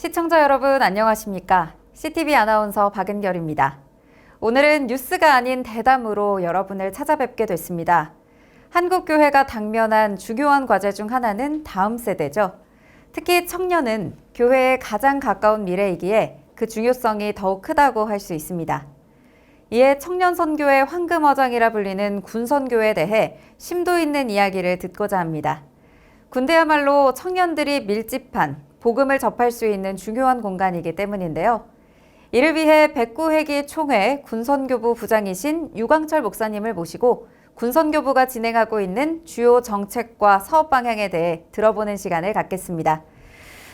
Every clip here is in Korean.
시청자 여러분 안녕하십니까? CTV 아나운서 박은결입니다. 오늘은 뉴스가 아닌 대담으로 여러분을 찾아뵙게 됐습니다. 한국교회가 당면한 중요한 과제 중 하나는 다음 세대죠. 특히 청년은 교회에 가장 가까운 미래이기에 그 중요성이 더욱 크다고 할 수 있습니다. 이에 청년 선교의 황금어장이라 불리는 군선교에 대해 심도 있는 이야기를 듣고자 합니다. 군대야말로 청년들이 밀집한 복음을 접할 수 있는 중요한 공간이기 때문인데요. 이를 위해 백구회기 총회 군선교부 부장이신 유광철 목사님을 모시고 군선교부가 진행하고 있는 주요 정책과 사업 방향에 대해 들어보는 시간을 갖겠습니다.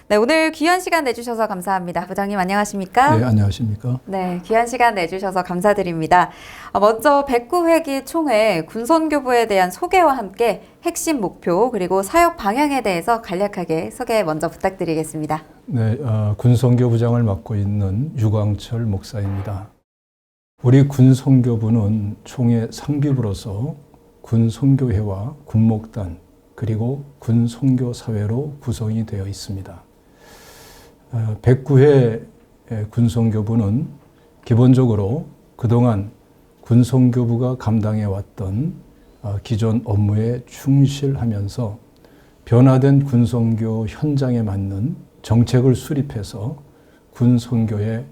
네, 오늘 귀한 시간 내주셔서 감사합니다. 부장님 안녕하십니까? 네, 안녕하십니까? 네, 귀한 시간 내주셔서 감사드립니다. 먼저 백구회기 총회 군선교부에 대한 소개와 함께 핵심 목표 그리고 사역 방향에 대해서 간략하게 소개 먼저 부탁드리겠습니다. 네, 군선교부장을 맡고 있는 유광철 목사입니다. 우리 군선교부는 총회 상비부로서 군선교회와 군목단 그리고 군선교사회로 구성이 되어 있습니다. 백구회 군선교부는 기본적으로 그동안 군선교부가 감당해왔던 기존 업무에 충실하면서 변화된 군선교 현장에 맞는 정책을 수립해서 군선교의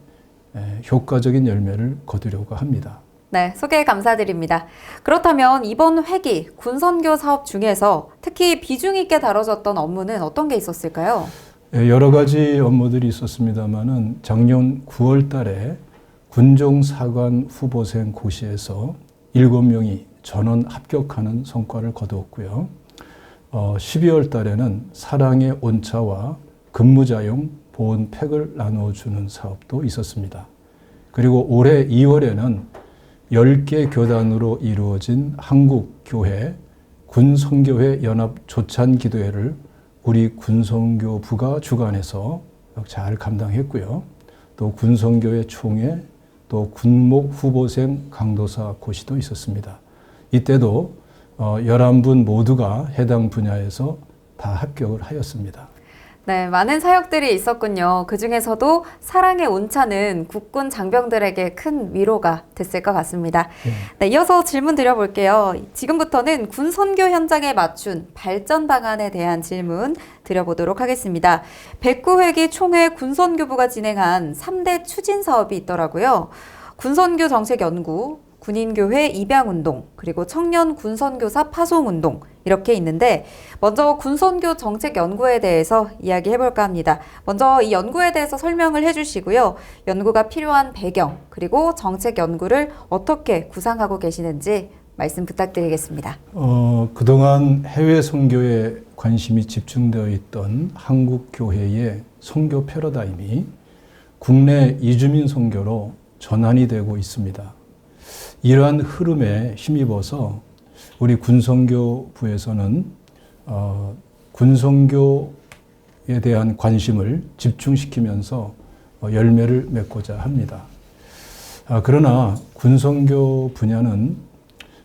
효과적인 열매를 거두려고 합니다. 네, 소개 감사드립니다. 그렇다면 이번 회기 군선교 사업 중에서 특히 비중 있게 다뤄졌던 업무는 어떤 게 있었을까요? 여러 가지 업무들이 있었습니다마는 작년 9월 달에 군종사관 후보생 고시에서 7명이 전원 합격하는 성과를 거두었고요. 12월 달에는 사랑의 온차와 근무자용 보온팩을 나누어주는 사업도 있었습니다. 그리고 올해 2월에는 10개 교단으로 이루어진 한국교회 군선교회 연합 조찬기도회를 우리 군선교부가 주관해서 잘 감당했고요. 또 군선교회 총회, 또 군목 후보생 강도사 고시도 있었습니다. 이때도 11분 모두가 해당 분야에서 다 합격을 하였습니다. 네, 많은 사역들이 있었군요. 그 중에서도 사랑의 온차는 국군 장병들에게 큰 위로가 됐을 것 같습니다. 네, 이어서 질문 드려볼게요. 지금부터는 군 선교 현장에 맞춘 발전 방안에 대한 질문 드려보도록 하겠습니다. 백구회기 총회 군선교부가 진행한 3대 추진 사업이 있더라고요. 군선교 정책 연구, 군인교회 입양운동, 그리고 청년 군선교사 파송운동 이렇게 있는데 먼저 군선교 정책 연구에 대해서 이야기해볼까 합니다. 먼저 이 연구에 대해서 설명을 해주시고요. 연구가 필요한 배경 그리고 정책 연구를 어떻게 구상하고 계시는지 말씀 부탁드리겠습니다. 그동안 해외 선교에 관심이 집중되어 있던 한국교회의 선교 패러다임이 국내 이주민 선교로 전환이 되고 있습니다. 이러한 흐름에 힘입어서 우리 군선교부에서는 군선교에 대한 관심을 집중시키면서 열매를 맺고자 합니다. 그러나 군선교 분야는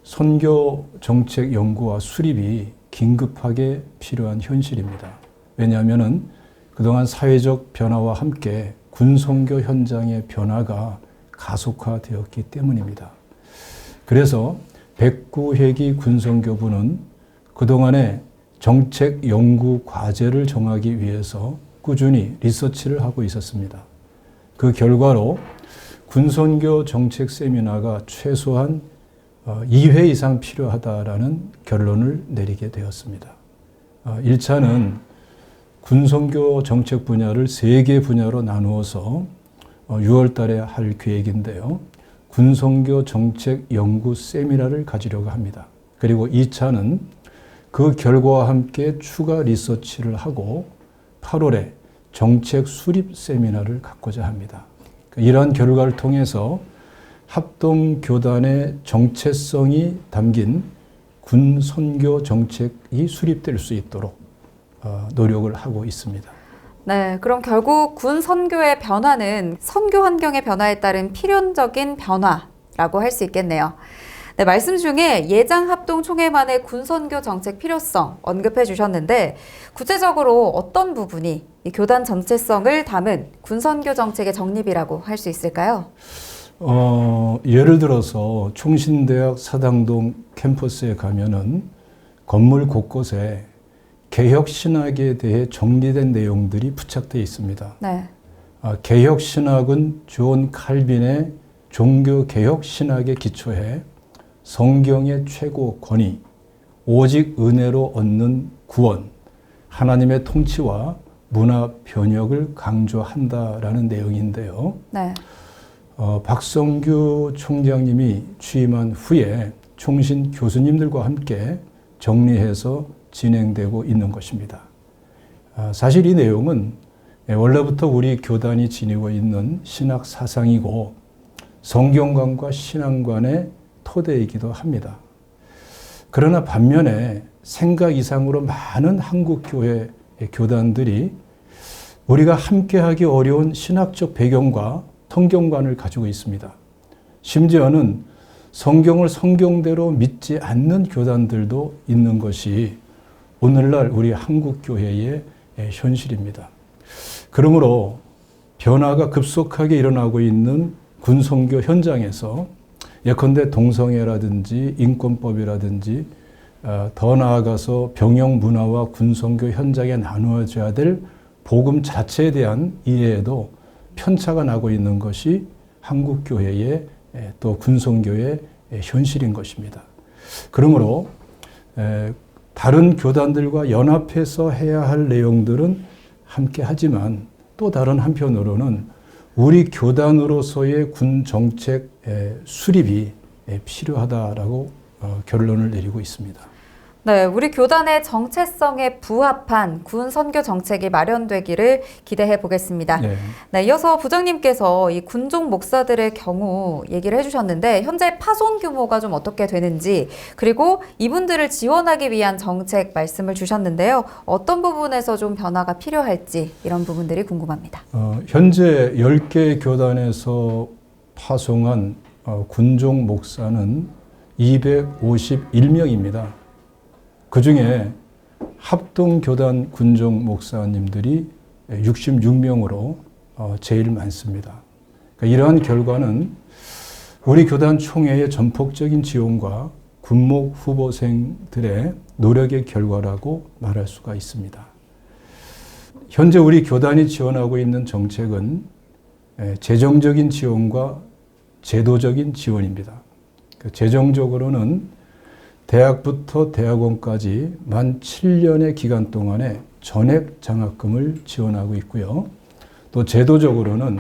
선교 정책 연구와 수립이 긴급하게 필요한 현실입니다. 왜냐하면 그동안 사회적 변화와 함께 군선교 현장의 변화가 가속화되었기 때문입니다. 그래서 백구회기 군선교부는 그동안의 정책 연구 과제를 정하기 위해서 꾸준히 리서치를 하고 있었습니다. 그 결과로 군선교 정책 세미나가 최소한 2회 이상 필요하다라는 결론을 내리게 되었습니다. 1차는 군선교 정책 분야를 3개 분야로 나누어서 6월 달에 할 계획인데요. 군선교 정책 연구 세미나를 가지려고 합니다. 그리고 2차는 그 결과와 함께 추가 리서치를 하고 8월에 정책 수립 세미나를 갖고자 합니다. 이러한 결과를 통해서 합동교단의 정체성이 담긴 군선교 정책이 수립될 수 있도록 노력을 하고 있습니다. 네, 그럼 결국 군 선교의 변화는 선교 환경의 변화에 따른 필연적인 변화라고 할 수 있겠네요. 네, 말씀 중에 예장합동총회만의 군선교 정책 필요성 언급해 주셨는데 구체적으로 어떤 부분이 이 교단 정체성을 담은 군선교 정책의 정립이라고 할 수 있을까요? 예를 들어서 총신대학 사당동 캠퍼스에 가면은 건물 곳곳에 개혁 신학에 대해 정리된 내용들이 부착되어 있습니다. 네. 개혁 신학은 존 칼빈의 종교 개혁 신학에 기초해 성경의 최고 권위, 오직 은혜로 얻는 구원, 하나님의 통치와 문화 변혁을 강조한다라는 내용인데요. 네. 박성규 총장님이 취임한 후에 총신 교수님들과 함께 정리해서 진행되고 있는 것입니다. 사실 이 내용은 원래부터 우리 교단이 지니고 있는 신학 사상이고 성경관과 신앙관의 토대이기도 합니다. 그러나 반면에 생각 이상으로 많은 한국교회 교단들이 우리가 함께하기 어려운 신학적 배경과 성경관을 가지고 있습니다. 심지어는 성경을 성경대로 믿지 않는 교단들도 있는 것이 오늘날 우리 한국교회의 현실입니다. 그러므로 변화가 급속하게 일어나고 있는 군선교 현장에서 예컨대 동성애라든지 인권법이라든지 더 나아가서 병영 문화와 군선교 현장에 나누어져야 될 복음 자체에 대한 이해에도 편차가 나고 있는 것이 한국교회의 또 군선교의 현실인 것입니다. 그러므로 다른 교단들과 연합해서 해야 할 내용들은 함께 하지만 또 다른 한편으로는 우리 교단으로서의 군 정책 수립이 필요하다라고 결론을 내리고 있습니다. 네, 우리 교단의 정체성에 부합한 군 선교 정책이 마련되기를 기대해 보겠습니다. 네. 네, 이어서 부장님께서 이 군종 목사들의 경우 얘기를 해주셨는데 현재 파송 규모가 좀 어떻게 되는지 그리고 이분들을 지원하기 위한 정책 말씀을 주셨는데요. 어떤 부분에서 좀 변화가 필요할지 이런 부분들이 궁금합니다. 현재 10개 교단에서 파송한 군종 목사는 251명입니다. 그 중에 합동교단 군종 목사님들이 66명으로 제일 많습니다. 그러니까 이러한 결과는 우리 교단 총회의 전폭적인 지원과 군목 후보생들의 노력의 결과라고 말할 수가 있습니다. 현재 우리 교단이 지원하고 있는 정책은 재정적인 지원과 제도적인 지원입니다. 재정적으로는 대학부터 대학원까지 만 7년의 기간 동안에 전액 장학금을 지원하고 있고요. 또 제도적으로는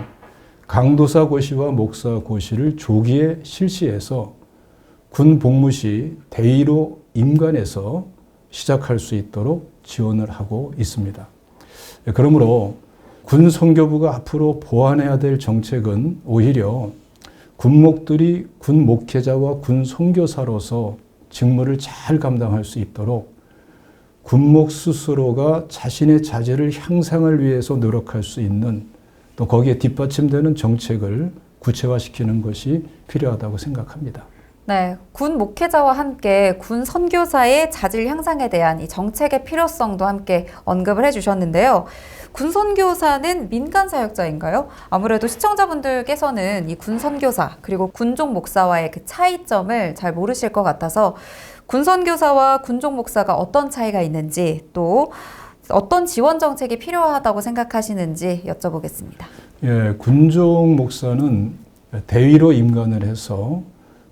강도사 고시와 목사 고시를 조기에 실시해서 군 복무 시 대의로 임관해서 시작할 수 있도록 지원을 하고 있습니다. 그러므로 군 선교부가 앞으로 보완해야 될 정책은 오히려 군목들이 군 목회자와 군 선교사로서 직무를 잘 감당할 수 있도록 군목 스스로가 자신의 자질을 향상을 위해서 노력할 수 있는 또 거기에 뒷받침되는 정책을 구체화시키는 것이 필요하다고 생각합니다. 네, 군 목회자와 함께 군 선교사의 자질 향상에 대한 이 정책의 필요성도 함께 언급을 해주셨는데요. 군 선교사는 민간 사역자인가요? 아무래도 시청자분들께서는 이 군 선교사 그리고 군종 목사와의 그 차이점을 잘 모르실 것 같아서 군 선교사와 군종 목사가 어떤 차이가 있는지 또 어떤 지원 정책이 필요하다고 생각하시는지 여쭤보겠습니다. 예, 군종 목사는 대위로 임관을 해서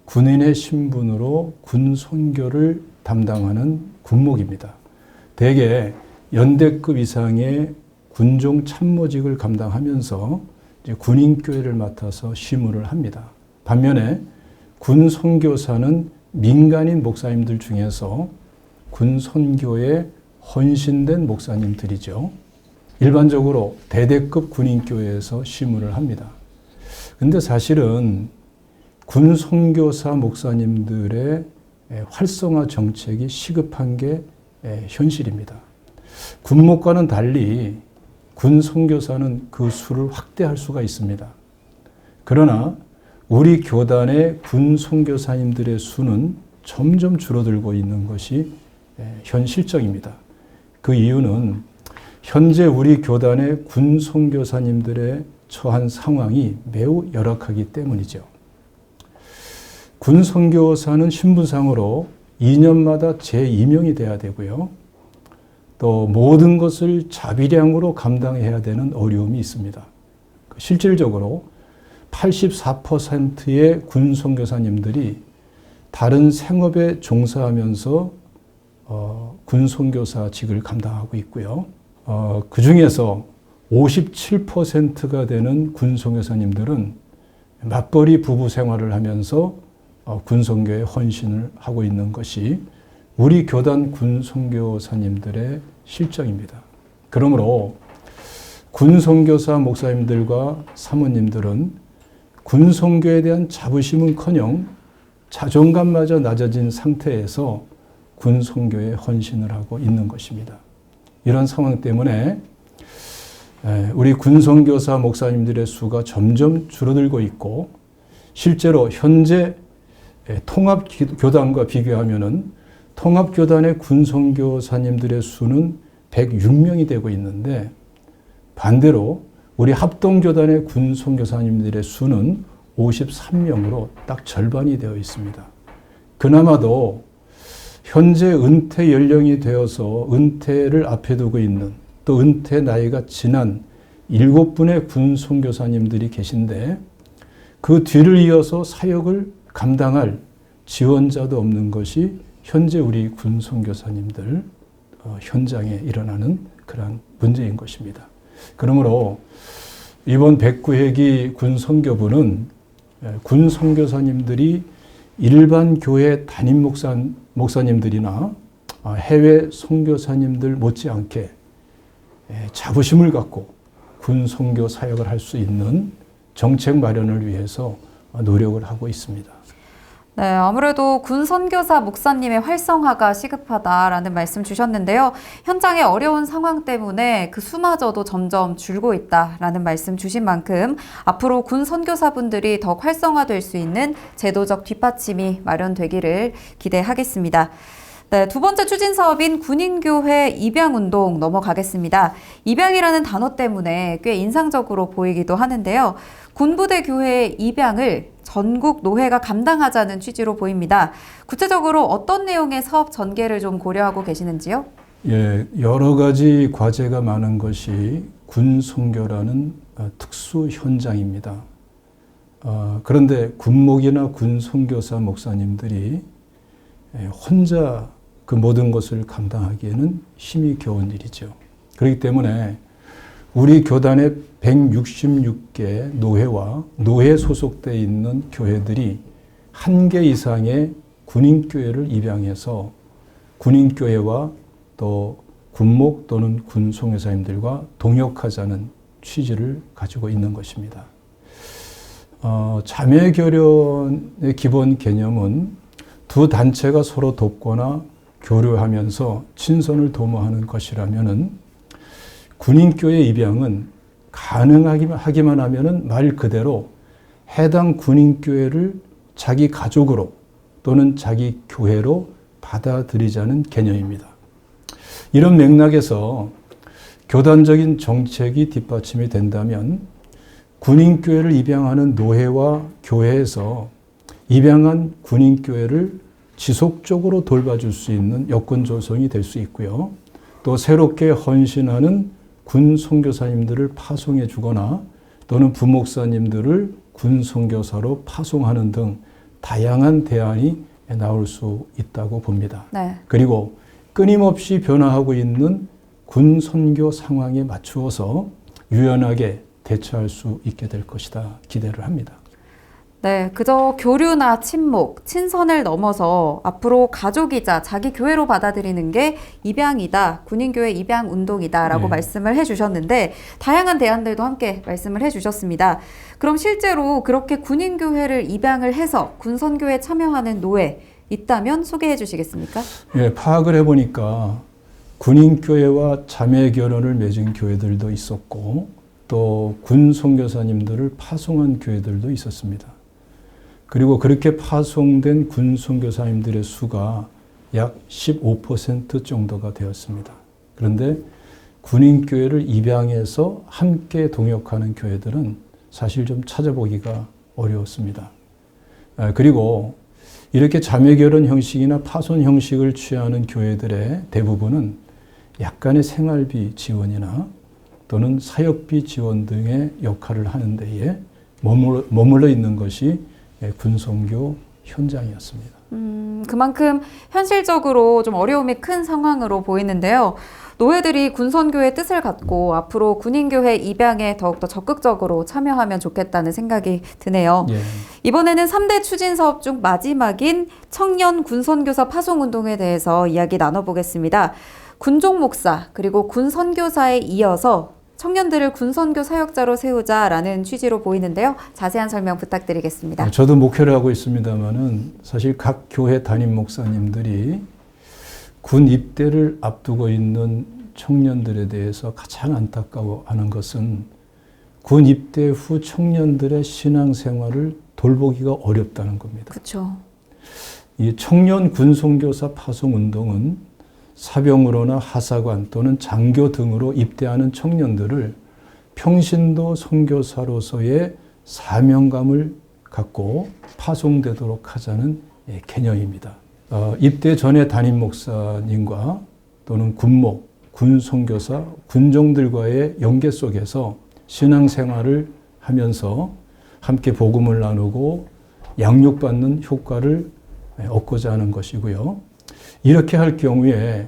군인의 신분으로 군 선교를 담당하는 군목입니다. 대개 연대급 이상의 군종 참모직을 감당하면서 이제 군인교회를 맡아서 시무를 합니다. 반면에 군 선교사는 민간인 목사님들 중에서 군 선교에 헌신된 목사님들이죠. 일반적으로 대대급 군인교회에서 시무를 합니다. 근데 사실은 군 선교사 목사님들의 활성화 정책이 시급한 게 현실입니다. 군목과는 달리 군 선교사는 그 수를 확대할 수가 있습니다. 그러나 우리 교단의 군 선교사님들의 수는 점점 줄어들고 있는 것이 현 실정입니다. 그 이유는 현재 우리 교단의 군 선교사님들의 처한 상황이 매우 열악하기 때문이죠. 군 선교사는 신분상으로 2년마다 재임용이 돼야 되고요. 또 모든 것을 자비량으로 감당해야 되는 어려움이 있습니다. 실질적으로 84%의 군 선교사님들이 다른 생업에 종사하면서 군 선교사직을 감당하고 있고요. 그 중에서 57%가 되는 군 선교사님들은 맞벌이 부부 생활을 하면서 군 선교에 헌신을 하고 있는 것이 우리 교단 군 선교사님들의 실정입니다. 그러므로 군 선교사 목사님들과 사모님들은 군 선교에 대한 자부심은커녕 자존감마저 낮아진 상태에서 군 선교에 헌신을 하고 있는 것입니다. 이런 상황 때문에 우리 군 선교사 목사님들의 수가 점점 줄어들고 있고, 실제로 현재 통합교단과 비교하면은 통합교단의 군 선교사님들의 수는 106명이 되고 있는데, 반대로 우리 합동교단의 군 선교사님들의 수는 53명으로 딱 절반이 되어 있습니다. 그나마도 현재 은퇴 연령이 되어서 은퇴를 앞에 두고 있는, 또 은퇴 나이가 지난 7분의 군 선교사님들이 계신데, 그 뒤를 이어서 사역을 감당할 지원자도 없는 것이 현재 우리 군 선교사님들 현장에 일어나는 그러한 문제인 것입니다. 그러므로 이번 109회기 군 선교부는 군 선교사님들이 일반 교회 담임 목사님들이나 해외 선교사님들 못지않게 자부심을 갖고 군 선교 사역을 할 수 있는 정책 마련을 위해서 노력을 하고 있습니다. 네, 아무래도 군 선교사 목사님의 활성화가 시급하다라는 말씀 주셨는데요. 현장의 어려운 상황 때문에 그 수마저도 점점 줄고 있다라는 말씀 주신 만큼 앞으로 군 선교사분들이 더 활성화될 수 있는 제도적 뒷받침이 마련되기를 기대하겠습니다. 네, 두 번째 추진 사업인 군인교회 입양운동 넘어가겠습니다. 입양이라는 단어 때문에 꽤 인상적으로 보이기도 하는데요. 군부대 교회의 입양을 전국 노회가 감당하자는 취지로 보입니다. 구체적으로 어떤 내용의 사업 전개를 좀 고려하고 계시는지요? 예, 여러 가지 과제가 많은 것이 군 선교라는 특수 현장입니다. 그런데 군목이나 군 선교사 목사님들이 혼자 그 모든 것을 감당하기에는 힘이 겨운 일이죠. 그렇기 때문에 우리 교단의 166개 노회와 노회 소속되어 있는 교회들이 1개 이상의 군인교회를 입양해서 군인교회와 또 군목 또는 군 선교사님들과 동역하자는 취지를 가지고 있는 것입니다. 자매결연의 기본 개념은 두 단체가 서로 돕거나 교류하면서 친선을 도모하는 것이라면은 군인교회 입양은 가능하기만 하면은 말 그대로 해당 군인교회를 자기 가족으로 또는 자기 교회로 받아들이자는 개념입니다. 이런 맥락에서 교단적인 정책이 뒷받침이 된다면 군인교회를 입양하는 노회와 교회에서 입양한 군인교회를 지속적으로 돌봐줄 수 있는 여건 조성이 될 수 있고요. 또 새롭게 헌신하는 군 선교사님들을 파송해 주거나 또는 부목사님들을 군 선교사로 파송하는 등 다양한 대안이 나올 수 있다고 봅니다. 네. 그리고 끊임없이 변화하고 있는 군 선교 상황에 맞추어서 유연하게 대처할 수 있게 될 것이다 기대를 합니다. 네, 그저 교류나 친목, 친선을 넘어서 앞으로 가족이자 자기 교회로 받아들이는 게 입양이다, 군인교회 입양운동이다라고 네. 말씀을 해주셨는데 다양한 대안들도 함께 말씀을 해주셨습니다. 그럼 실제로 그렇게 군인교회를 입양을 해서 군선교에 참여하는 노회 있다면 소개해 주시겠습니까? 네, 파악을 해보니까 군인교회와 자매결연을 맺은 교회들도 있었고 또 군선교사님들을 파송한 교회들도 있었습니다. 그리고 그렇게 파송된 군 선교사님들의 수가 약 15% 정도가 되었습니다. 그런데 군인교회를 입양해서 함께 동역하는 교회들은 사실 좀 찾아보기가 어려웠습니다. 그리고 이렇게 자매결혼 형식이나 파손 형식을 취하는 교회들의 대부분은 약간의 생활비 지원이나 또는 사역비 지원 등의 역할을 하는 데에 머물러 있는 것이 군선교 현장이었습니다. 그만큼 현실적으로 좀 어려움이 큰 상황으로 보이는데요. 노회들이 군선교의 뜻을 갖고 앞으로 군인교회 입양에 더욱더 적극적으로 참여하면 좋겠다는 생각이 드네요. 예. 이번에는 3대 추진 사업 중 마지막인 청년 군선교사 파송운동에 대해서 이야기 나눠보겠습니다. 군종 목사 그리고 군선교사에 이어서 청년들을 군선교 사역자로 세우자라는 취지로 보이는데요. 자세한 설명 부탁드리겠습니다. 저도 목회를 하고 있습니다만은 사실 각 교회 담임 목사님들이 군 입대를 앞두고 있는 청년들에 대해서 가장 안타까워하는 것은 군 입대 후 청년들의 신앙생활을 돌보기가 어렵다는 겁니다. 그렇죠. 이 청년 군선교사 파송 운동은 사병으로나 하사관 또는 장교 등으로 입대하는 청년들을 평신도 선교사로서의 사명감을 갖고 파송되도록 하자는 개념입니다. 입대 전에 담임 목사님과 또는 군목, 군선교사, 군종들과의 연계 속에서 신앙생활을 하면서 함께 복음을 나누고 양육받는 효과를 얻고자 하는 것이고요. 이렇게 할 경우에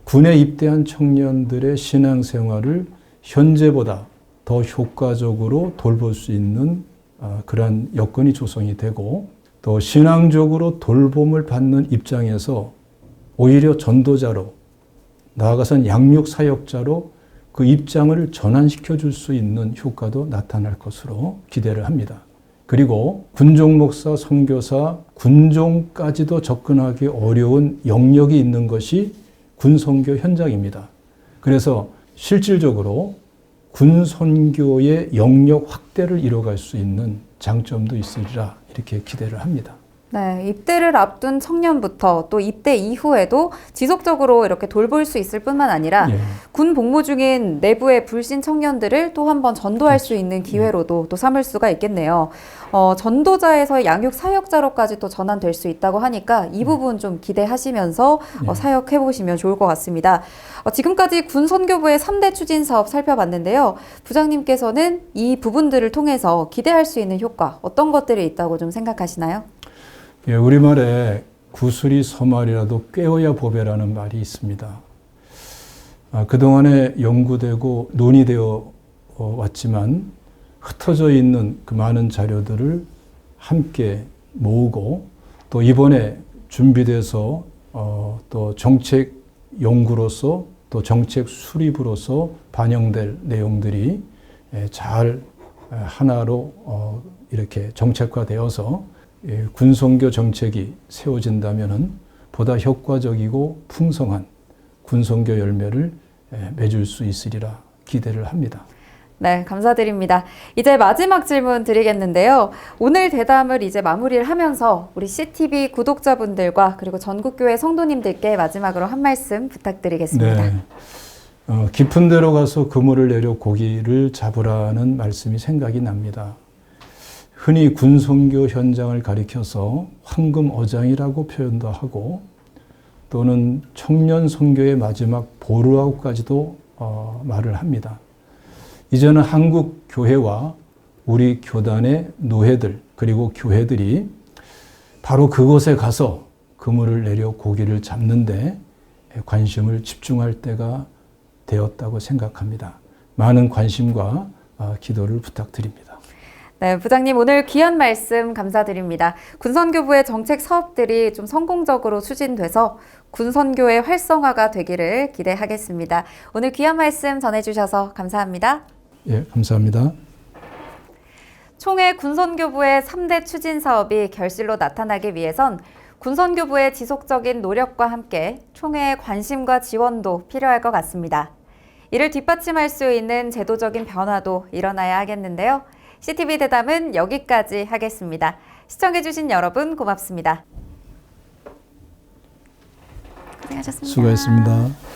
군에 입대한 청년들의 신앙생활을 현재보다 더 효과적으로 돌볼 수 있는 그러한 여건이 조성이 되고 또 신앙적으로 돌봄을 받는 입장에서 오히려 전도자로 나아가선 양육사역자로 그 입장을 전환시켜 줄 수 있는 효과도 나타날 것으로 기대를 합니다. 그리고 군종 목사, 선교사, 군종까지도 접근하기 어려운 영역이 있는 것이 군선교 현장입니다. 그래서 실질적으로 군선교의 영역 확대를 이뤄갈 수 있는 장점도 있으리라 이렇게 기대를 합니다. 네, 입대를 앞둔 청년부터 또 입대 이후에도 지속적으로 이렇게 돌볼 수 있을 뿐만 아니라 예. 군 복무 중인 내부의 불신 청년들을 또 한 번 전도할 수 있는 기회로도 또 삼을 수가 있겠네요. 전도자에서 양육 사역자로까지 또 전환될 수 있다고 하니까 이 부분 좀 기대하시면서 사역해 보시면 좋을 것 같습니다. 지금까지 군선교부의 3대 추진 사업 살펴봤는데요. 부장님께서는 이 부분들을 통해서 기대할 수 있는 효과 어떤 것들이 있다고 좀 생각하시나요? 예, 우리말에 구슬이 서말이라도 꿰어야 보배라는 말이 있습니다. 그동안에 연구되고 논의되어 왔지만 흩어져 있는 그 많은 자료들을 함께 모으고 또 이번에 준비돼서 또 정책 연구로서 또 정책 수립으로서 반영될 내용들이 잘 하나로 이렇게 정책화되어서 군선교 정책이 세워진다면은 보다 효과적이고 풍성한 군선교 열매를 맺을 수 있으리라 기대를 합니다. 네, 감사드립니다. 이제 마지막 질문 드리겠는데요. 오늘 대담을 이제 마무리를 하면서 우리 CTV 구독자분들과 그리고 전국교회 성도님들께 마지막으로 한 말씀 부탁드리겠습니다. 네. 깊은 데로 가서 그물을 내려 고기를 잡으라는 말씀이 생각이 납니다. 흔히 군선교 현장을 가리켜서 황금 어장이라고 표현도 하고 또는 청년 선교의 마지막 보루라고까지도 말을 합니다. 이제는 한국 교회와 우리 교단의 노회들 그리고 교회들이 바로 그곳에 가서 그물을 내려 고기를 잡는데 관심을 집중할 때가 되었다고 생각합니다. 많은 관심과 기도를 부탁드립니다. 네, 부장님 오늘 귀한 말씀 감사드립니다. 군선교부의 정책 사업들이 좀 성공적으로 추진돼서 군선교의 활성화가 되기를 기대하겠습니다. 오늘 귀한 말씀 전해주셔서 감사합니다. 예, 감사합니다. 총회 군선교부의 3대 추진 사업이 결실로 나타나기 위해선 군선교부의 지속적인 노력과 함께 총회의 관심과 지원도 필요할 것 같습니다. 이를 뒷받침할 수 있는 제도적인 변화도 일어나야 하겠는데요. CTV 대담은 여기까지 하겠습니다. 시청해주신 여러분 고맙습니다. 고생하셨습니다. 수고했습니다.